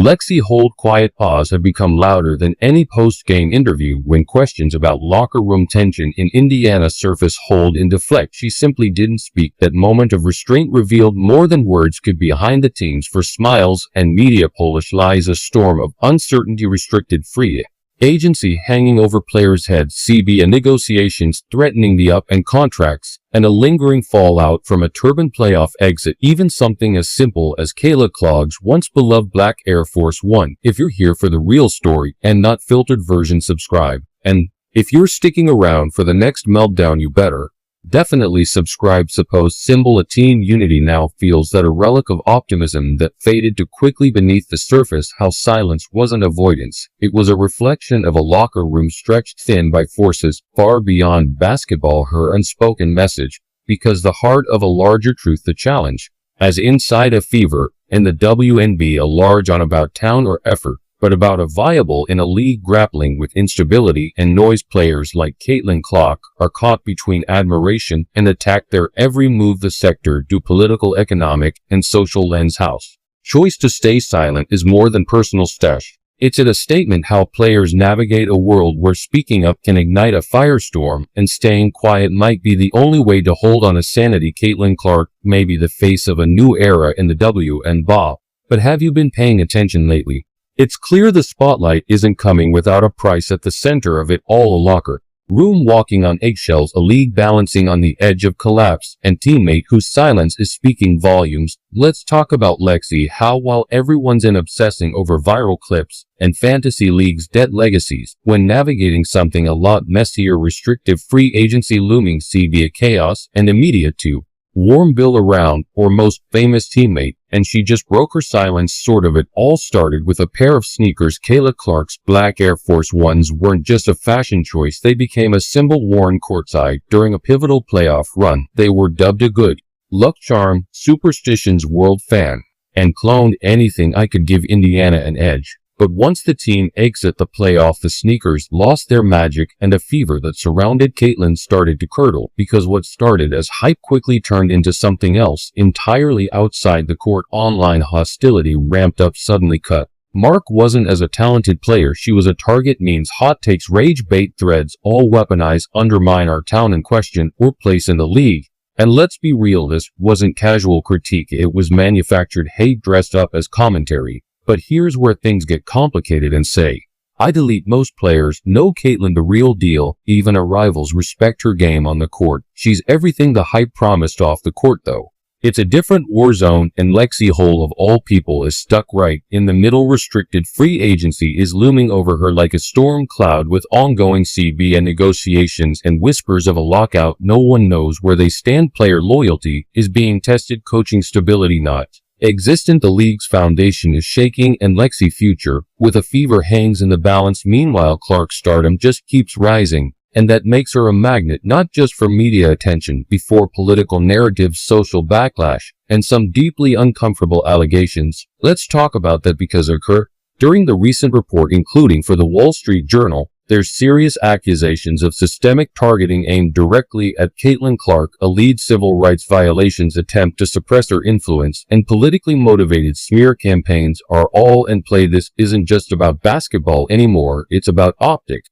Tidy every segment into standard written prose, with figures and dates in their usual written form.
Lexi Hold quiet pause have become louder than any post-game interview when questions about locker room tension in Indiana surface. Hold and deflect. She simply didn't speak. That moment of restraint revealed more than words could behind the teams for smiles and media. Polish lies a storm of uncertainty. Restricted free agency hanging over players' heads. CBA negotiations threatening the up and contracts, and a lingering fallout from a turbulent playoff exit. Even something as simple as Kayla Clark's once beloved black Air Force One. If you're here for the real story and not filtered version, subscribe. And if you're sticking around for the next meltdown, you better definitely subscribe. Supposed symbol of team unity now feels that a relic of optimism that faded too quickly beneath the surface. How silence wasn't avoidance. It was a reflection of a locker room stretched thin by forces far beyond basketball. Her unspoken message, because the heart of a larger truth. The challenge, as inside a fever, in the WNBA, a large on about town or effort, but about a viable in a league grappling with instability and noise. Players like Caitlin Clark are caught between admiration and attack. Their every move the sector do political, economic, and social lens. House choice to stay silent is more than personal stash. It's a statement how players navigate a world where speaking up can ignite a firestorm and staying quiet might be the only way to hold on to sanity. Caitlin Clark may be the face of a new era in the WNBA, but have you been paying attention lately? It's clear the spotlight isn't coming without a price. At the center of it all, a locker room walking on eggshells, a league balancing on the edge of collapse, and teammate whose silence is speaking volumes. Let's talk about Lexi. How, while everyone's obsessing over viral clips and fantasy leagues' dead legacies, when navigating something a lot messier, restrictive free agency looming. CBA chaos and immediate to warm Bill around, or most famous teammate, and she just broke her silence. Sort of. It all started with a pair of sneakers. Kayla Clark's black Air Force Ones weren't just a fashion choice, they became a symbol worn courtside during a pivotal playoff run. They were dubbed a good luck charm, superstitions world fan, and cloned anything I could give Indiana an edge. But once the team exit the playoff, the sneakers lost their magic, and a fever that surrounded Caitlin started to curdle, because what started as hype quickly turned into something else entirely outside the court. Online hostility ramped up. Suddenly cut. Mark wasn't as a talented player, she was a target. Means hot takes, rage bait threads, all weaponized, undermine our town and question or place in the league. And let's be real, this wasn't casual critique, it was manufactured hate dressed up as commentary. But here's where things get complicated and say, I delete. Most players know Caitlin the real deal, even her rivals respect her game on the court. She's everything the hype promised off the court though. It's a different war zone, and Lexi Hole of all people is stuck right in the middle. Restricted free agency is looming over her like a storm cloud, with ongoing CBA negotiations and whispers of a lockout. No one knows where they stand. Player loyalty is being tested, coaching stability not existent. The league's foundation is shaking, and Lexi's future, with a fever, hangs in the balance. Meanwhile, Clark's stardom just keeps rising, and that makes her a magnet not just for media attention, before political narratives, social backlash, and some deeply uncomfortable allegations. Let's talk about that, because occur during the recent report, including for the Wall Street Journal. There's serious accusations of systemic targeting aimed directly at Caitlin Clark, a lead civil rights violations attempt to suppress her influence, and politically motivated smear campaigns are all in play. This isn't just about basketball anymore, it's about optics,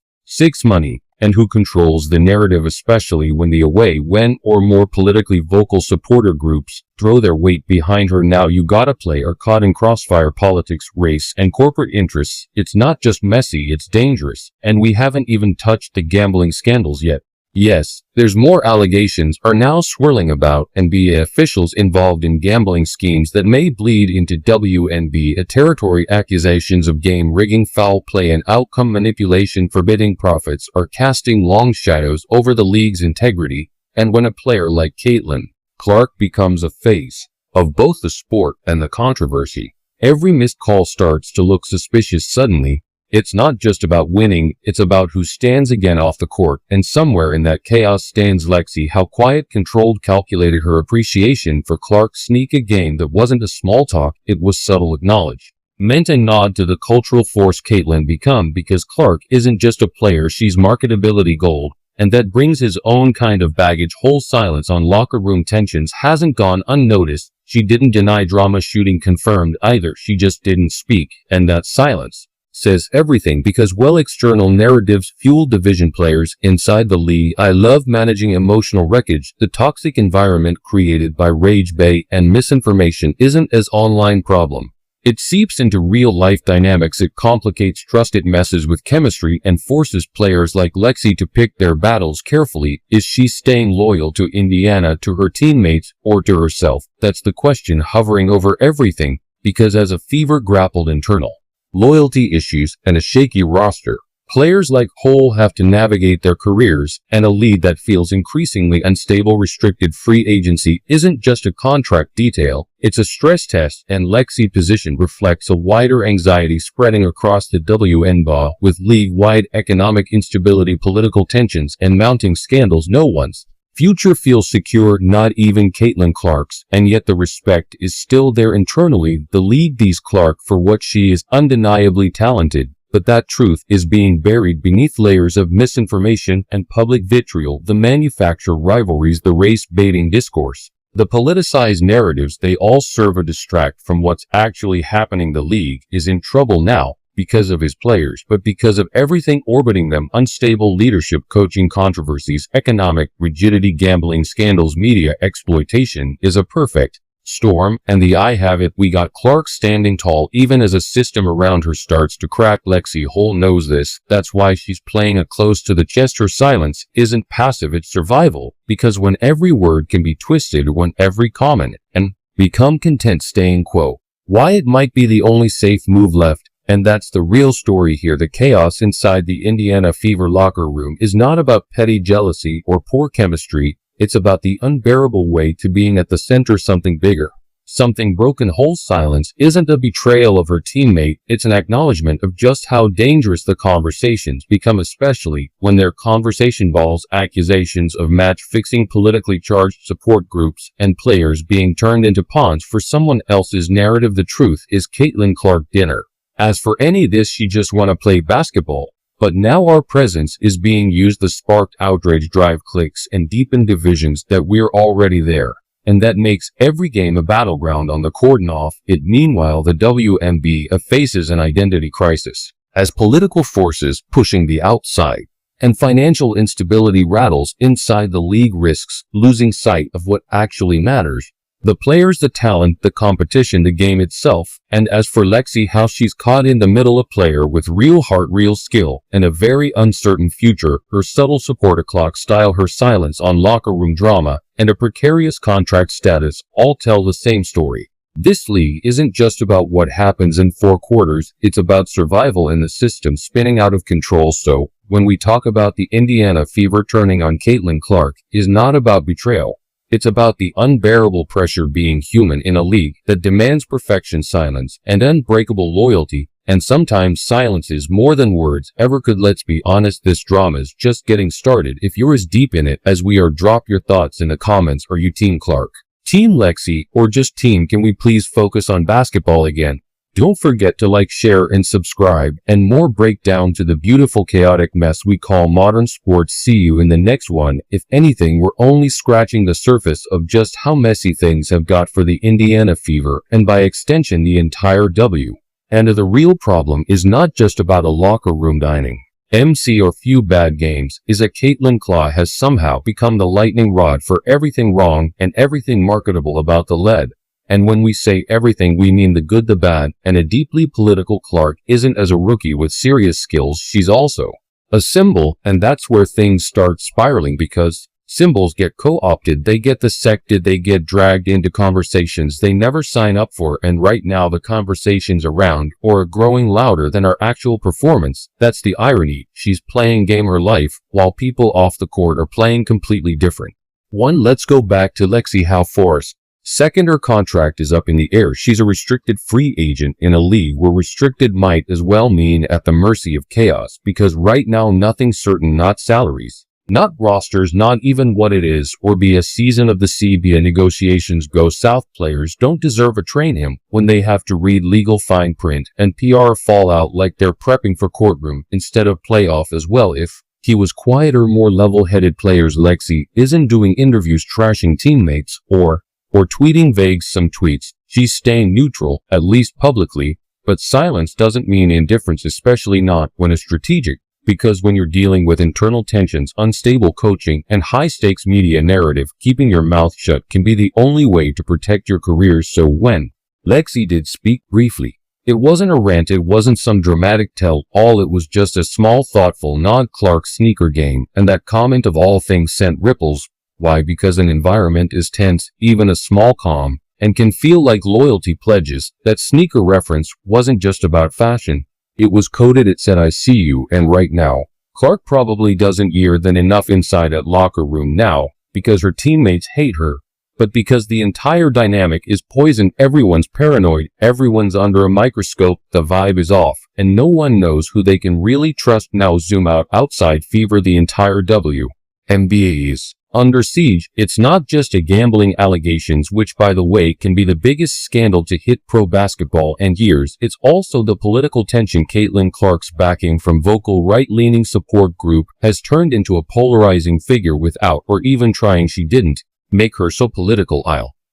money, and who controls the narrative, especially when the away when or more politically vocal supporter groups throw their weight behind her. Now you got a player caught in crossfire, politics, race, and corporate interests. It's not just messy, it's dangerous. And we haven't even touched the gambling scandals yet. Yes, there's more. Allegations are now swirling about NBA officials involved in gambling schemes that may bleed into WNBA territory. Accusations of game rigging, foul play, and outcome manipulation, forbidding profits, are casting long shadows over the league's integrity. And when a player like Caitlin Clark becomes a face of both the sport and the controversy, every missed call starts to look suspicious. Suddenly, it's not just about winning, it's about who stands again off the court, and somewhere in that chaos stands Lexi. How quiet, controlled, calculated. Her appreciation for Clark's sneak a game that wasn't a small talk, it was subtle, acknowledged, meant a nod to the cultural force Caitlin become, because Clark isn't just a player, she's marketability gold, and that brings his own kind of baggage. Whole silence on locker room tensions hasn't gone unnoticed. She didn't deny drama shooting confirmed either, she just didn't speak, and that silence says everything because external narratives fuel division players inside the league. I love managing emotional wreckage. The toxic environment created by rage bait and misinformation isn't an online problem. It seeps into real-life dynamics, it complicates trust, it messes with chemistry, and forces players like Lexi to pick their battles carefully. Is she staying loyal to Indiana, to her teammates, or to herself? That's the question hovering over everything, because as a Fever grappled internal loyalty issues and a shaky roster, players like Cole have to navigate their careers, and a league that feels increasingly unstable. Restricted free agency isn't just a contract detail, it's a stress test, and Lexi's position reflects a wider anxiety spreading across the WNBA with league-wide economic instability, political tensions, and mounting scandals. No one's future feels secure, not even Caitlin Clark's, and yet the respect is still there internally. The league sees Clark for what she is, undeniably talented, but that truth is being buried beneath layers of misinformation and public vitriol. The manufactured rivalries, the race-baiting discourse, the politicized narratives, they all serve to distract from what's actually happening. The league is in trouble now because of his players, but because of everything orbiting them: unstable leadership, coaching controversies, economic rigidity, gambling scandals, media exploitation is a perfect storm, and the eye have it. We got Clark standing tall even as a system around her starts to crack. Lexi Hole knows this. That's why she's playing it close to the chest. Her silence isn't passive, it's survival, because when every word can be twisted, when every comment and become content staying quo, why it might be the only safe move left. And that's the real story here. The chaos inside the Indiana Fever locker room is not about petty jealousy or poor chemistry. It's about the unbearable weight to being at the center, something bigger, something broken. Whole silence isn't a betrayal of her teammate, it's an acknowledgement of just how dangerous the conversations become, especially when their conversation involves accusations of match-fixing, politically charged support groups, and players being turned into pawns for someone else's narrative. The truth is Caitlin Clark dinner. As for any of this, she just want to play basketball. But now our presence is being used. The sparked outrage drive clicks and deepened divisions that we're already there. And that makes every game a battleground on the court and off it. Meanwhile, the WNBA faces an identity crisis as political forces pushing the outside and financial instability rattles inside. The league risks losing sight of what actually matters: the players, the talent, the competition, the game itself. And as for Lexi, how she's caught in the middle, a player with real heart, real skill, and a very uncertain future. Her subtle support, a clock style, her silence on locker room drama, and a precarious contract status all tell the same story. This league isn't just about what happens in four quarters, it's about survival in the system spinning out of control. So, when we talk about the Indiana Fever turning on Caitlin Clark, is not about betrayal. It's about the unbearable pressure being human in a league that demands perfection, silence, and unbreakable loyalty, and sometimes silence is more than words ever could. Let's be honest, this drama's just getting started. If you're as deep in it as we are, drop your thoughts in the comments. Are you Team Clark, Team Lexi, or just Team can we please focus on basketball again? Don't forget to like, share, and subscribe, and more breakdown to the beautiful chaotic mess we call modern sports. See you in the next one. If anything, we're only scratching the surface of just how messy things have got for the Indiana Fever, and by extension the entire W. And the real problem is not just about a locker room dining MC or few bad games, is that Caitlin Clark has somehow become the lightning rod for everything wrong and everything marketable about the lead. And when we say everything, we mean the good, the bad, and a deeply political. Clark isn't as a rookie with serious skills, she's also a symbol, and that's where things start spiraling, because symbols get co-opted, they get dissected, they get dragged into conversations they never sign up for, and right now the conversations around or are growing louder than our actual performance. That's the irony. She's playing game her life, while people off the court are playing completely different. Let's go back to Lexi. How Forrest second, her contract is up in the air. She's a restricted free agent in a league where restricted might as well mean at the mercy of chaos, because right now nothing's certain, not salaries, not rosters, not even what it is, or be a season of the CBA negotiations go south. Players don't deserve a train him when they have to read legal fine print and PR fallout like they're prepping for courtroom instead of playoff as well. If he was quieter, more level-headed players, Lexi isn't doing interviews trashing teammates or or tweeting vague some tweets. She's staying neutral, at least publicly, but silence doesn't mean indifference, especially not when it's strategic, because when you're dealing with internal tensions, unstable coaching, and high-stakes media narrative, keeping your mouth shut can be the only way to protect your careers. So when Lexi did speak briefly, it wasn't a rant, it wasn't some dramatic tell-all, it was just a small thoughtful nod. Clark's sneaker game, and that comment of all things sent ripples. Why? Because an environment is tense, even a small calm, and can feel like loyalty pledges. That sneaker reference wasn't just about fashion. It was coded. It said, "I see you, and right now." Clark probably doesn't hear than enough inside that locker room now, because her teammates hate her, but because the entire dynamic is poisoned. Everyone's paranoid, everyone's under a microscope, the vibe is off, and no one knows who they can really trust. Now zoom out. Outside Fever, the entire WNBA is under siege. It's not just a gambling allegations, which by the way can be the biggest scandal to hit pro basketball in years. It's also the political tension. Caitlin Clark's backing from vocal right-leaning support group has turned into a polarizing figure without or even trying. She didn't make her so political.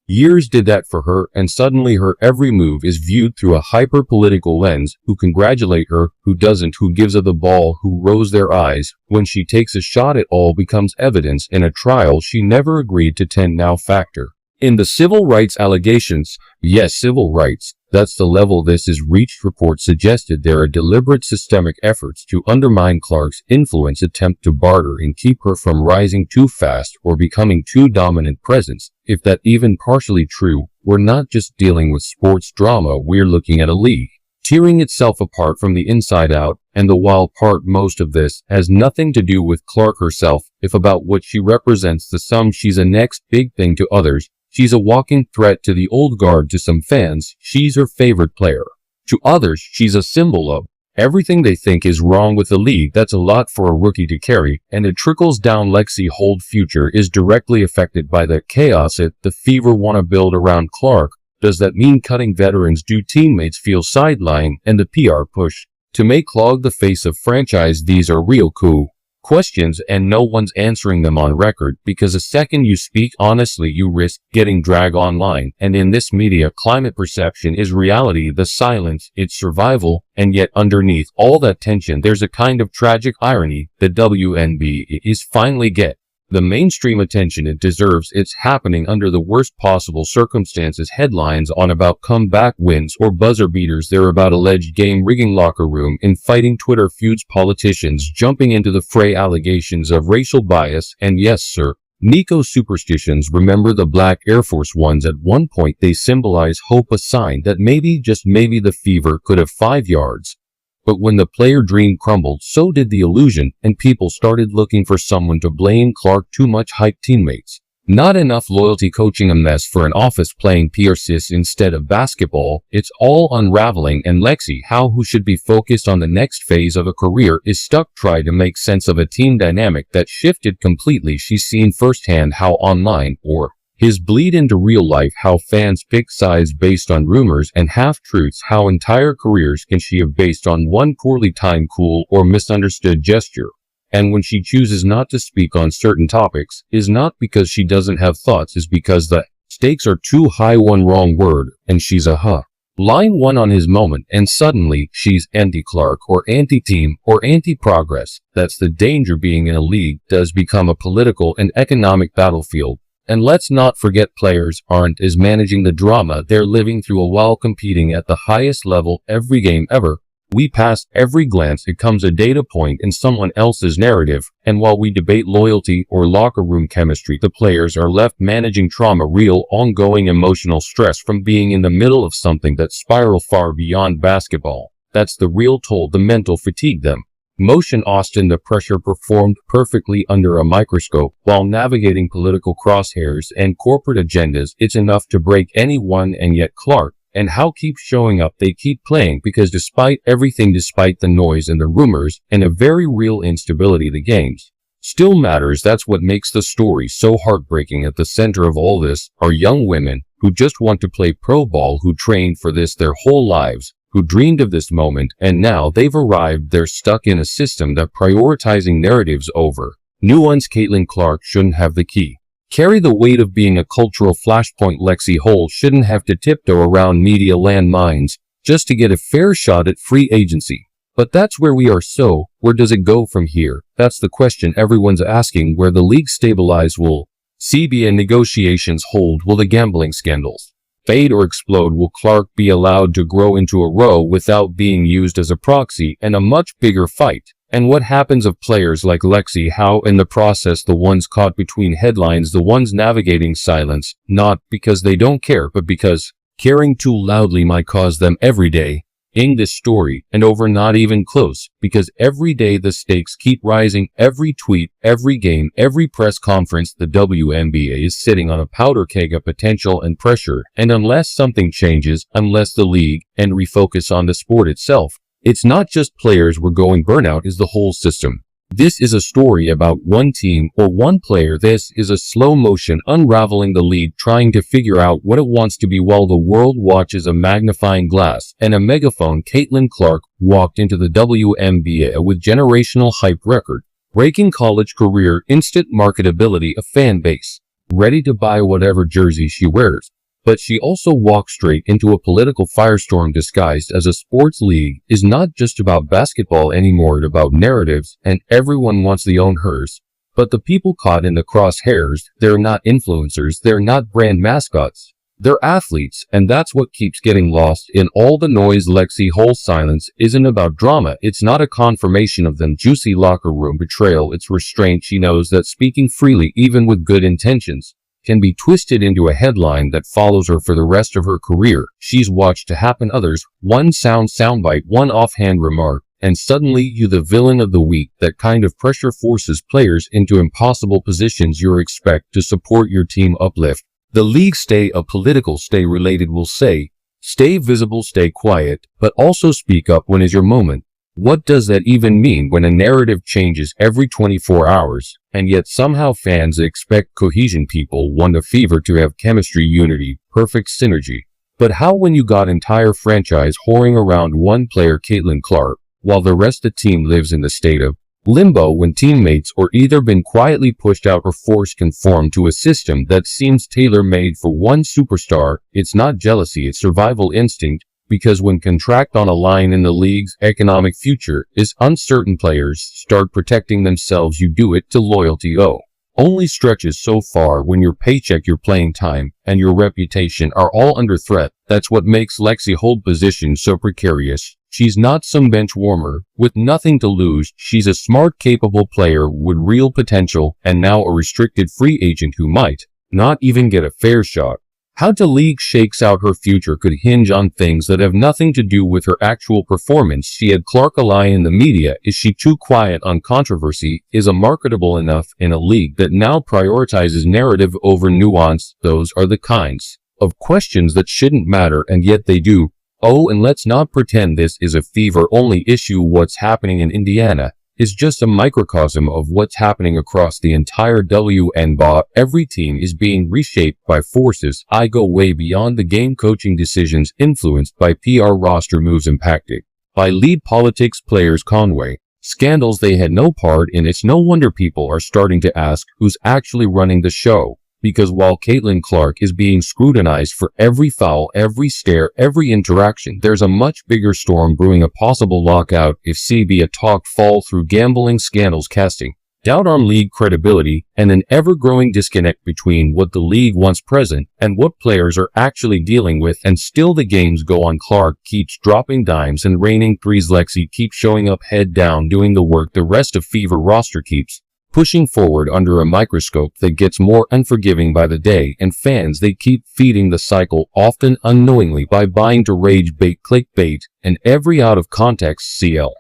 Years did that for her, and suddenly her every move is viewed through a hyper-political lens. Who congratulate her, who doesn't, who gives her the ball, who rolls their eyes when she takes a shot. It all becomes evidence in a trial she never agreed to tend. Now factor in the civil rights allegations. Yes, civil rights. That's the level this is reached. Reports suggested there are deliberate systemic efforts to undermine Clark's influence, attempt to barter and keep her from rising too fast or becoming too dominant presence. If that even partially true, we're not just dealing with sports drama, we're looking at a league tearing itself apart from the inside out, and the wild part, most of this has nothing to do with Clark herself, if about what she represents to some. She's a next big thing to others. She's a walking threat to the old guard. To some fans, she's her favorite player. To others, she's a symbol of everything they think is wrong with the league. That's a lot for a rookie to carry, and it trickles down. Lexi's whole future is directly affected by the chaos the Fever want to build around Clark. Does that mean cutting veterans? Do teammates feel sidelined? And the PR push to make Clark the face of franchise? These are real questions, and no one's answering them on record, because the second you speak honestly, you risk getting dragged online. And in this media climate, perception is reality. The silence, it's survival. And yet underneath all that tension, there's a kind of tragic irony. The WNBA is finally get the mainstream attention it deserves. It's happening under the worst possible circumstances. Headlines on about comeback wins or buzzer beaters. They're about alleged game rigging, locker room infighting, Twitter feuds, politicians jumping into the fray, allegations of racial bias, and yes sir, Nico superstitions. Remember the black Air Force Ones? At one point they symbolize hope, a sign that maybe, just maybe, the Fever could have 5 yards. But when the player dream crumbled, so did the illusion, and people started looking for someone to blame. Clark, too much hype, teammates not enough loyalty, coaching a mess for an office, playing PRCs instead of basketball. It's all unraveling, and Lexi, who should be focused on the next phase of a career, is stuck trying to make sense of a team dynamic that shifted completely. She's seen firsthand how online or his bleed into real life, how fans pick sides based on rumors and half-truths, how entire careers can she have based on one poorly timed, cool, or misunderstood gesture. And when she chooses not to speak on certain topics, is not because she doesn't have thoughts, is because the stakes are too high. One wrong word, and she's a line one on his moment, and suddenly she's anti-Clark or anti-team or anti-progress. That's the danger. Being in a league does become a political and economic battlefield. And let's not forget, players aren't as managing the drama they're living through while competing at the highest level. Every game ever we pass, every glance, it comes a data point in someone else's narrative. And while we debate loyalty or locker room chemistry, the players are left managing trauma, real, ongoing emotional stress from being in the middle of something that spirals far beyond basketball. That's the real toll, the mental fatigue, them motion. Austin, the pressure performed perfectly under a microscope while navigating political crosshairs and corporate agendas. It's enough to break anyone, and yet Clark and how keep showing up. They keep playing because despite everything, despite the noise and the rumors and a very real instability, the games still matters. That's what makes the story so heartbreaking. At the center of all this are young women who just want to play pro ball, who trained for this their whole lives, who dreamed of this moment, and now they've arrived. They're stuck in a system that prioritizing narratives over nuance. Caitlin Clark shouldn't have the key carry the weight of being a cultural flashpoint. Lexi Holt shouldn't have to tiptoe around media landmines just to get a fair shot at free agency. But that's where we are. So, where does it go from here? That's the question everyone's asking. Where the league stabilize, will CBA negotiations hold? Will the gambling scandals fade or explode? Will Clark be allowed to grow into a row without being used as a proxy and a much bigger fight? And what happens of players like Lexi? How in the process the ones caught between headlines, the ones navigating silence, not because they don't care, but because caring too loudly might cause them every day in this story and over, not even close, because every day the stakes keep rising. Every tweet, every game, every press conference, the WNBA is sitting on a powder keg of potential and pressure, and unless something changes, unless the league and refocus on the sport itself, it's not just players we're going, burnout is the whole system. This is a story about one team or one player. This is a slow motion unraveling, the league trying to figure out what it wants to be while the world watches a magnifying glass and a megaphone. Caitlin Clark walked into the WNBA with generational hype, record breaking college career, instant marketability, a fan base ready to buy whatever jersey she wears. But she also walked straight into a political firestorm disguised as a sports league. Is not just about basketball anymore, it's about narratives, and everyone wants to own hers. But the people caught in the crosshairs, they're not influencers, they're not brand mascots, they're athletes, and that's what keeps getting lost in all the noise. Lexi Holt's silence isn't about drama, it's not a confirmation of them juicy locker room betrayal, it's restraint. She knows that speaking freely, even with good intentions, can be twisted into a headline that follows her for the rest of her career. She's watched to happen others, one soundbite, one offhand remark, and suddenly you the villain of the week. That kind of pressure forces players into impossible positions. You expect to support your team, uplift the league, stay apolitical, stay related, will say, stay visible, stay quiet, but also speak up when is your moment. What does that even mean when a narrative changes every 24 hours, and yet somehow fans expect cohesion? People want a fever to have chemistry, unity, perfect synergy. But how when you got entire franchise whoring around one player, Caitlin Clark, while the rest of the team lives in the state of limbo, when teammates are either been quietly pushed out or forced conform to a system that seems tailor-made for one superstar? It's not jealousy, it's survival instinct. Because when contract on a line in the league's economic future is uncertain, players start protecting themselves. You do it to loyalty. Only stretches so far when your paycheck, your playing time, and your reputation are all under threat. That's what makes Lexi Holt's position so precarious. She's not some bench warmer with nothing to lose. She's a smart, capable player with real potential, and now a restricted free agent who might not even get a fair shot. How the league shakes out her future could hinge on things that have nothing to do with her actual performance. She had Clark ally in the media. Is she too quiet on controversy? Is a marketable enough in a league that now prioritizes narrative over nuance? Those are the kinds of questions that shouldn't matter, and yet they do. And let's not pretend this is a fever-only issue. What's happening in Indiana is just a microcosm of what's happening across the entire WNBA. Every team is being reshaped by forces I go way beyond the game, coaching decisions influenced by PR, roster moves impacted by lead politics, players Conway, scandals they had no part in. It's no wonder people are starting to ask who's actually running the show. Because while Caitlin Clark is being scrutinized for every foul, every stare, every interaction, there's a much bigger storm brewing, a possible lockout if CBA talk fall through, gambling scandals casting doubt on league credibility, and an ever-growing disconnect between what the league wants present and what players are actually dealing with. And still the games go on. Clark keeps dropping dimes and raining threes. Lexi keeps showing up head down, doing the work. The rest of Fever roster keeps pushing forward under a microscope that gets more unforgiving by the day, and fans, they keep feeding the cycle, often unknowingly, by buying to rage bait, clickbait, and every out of context CL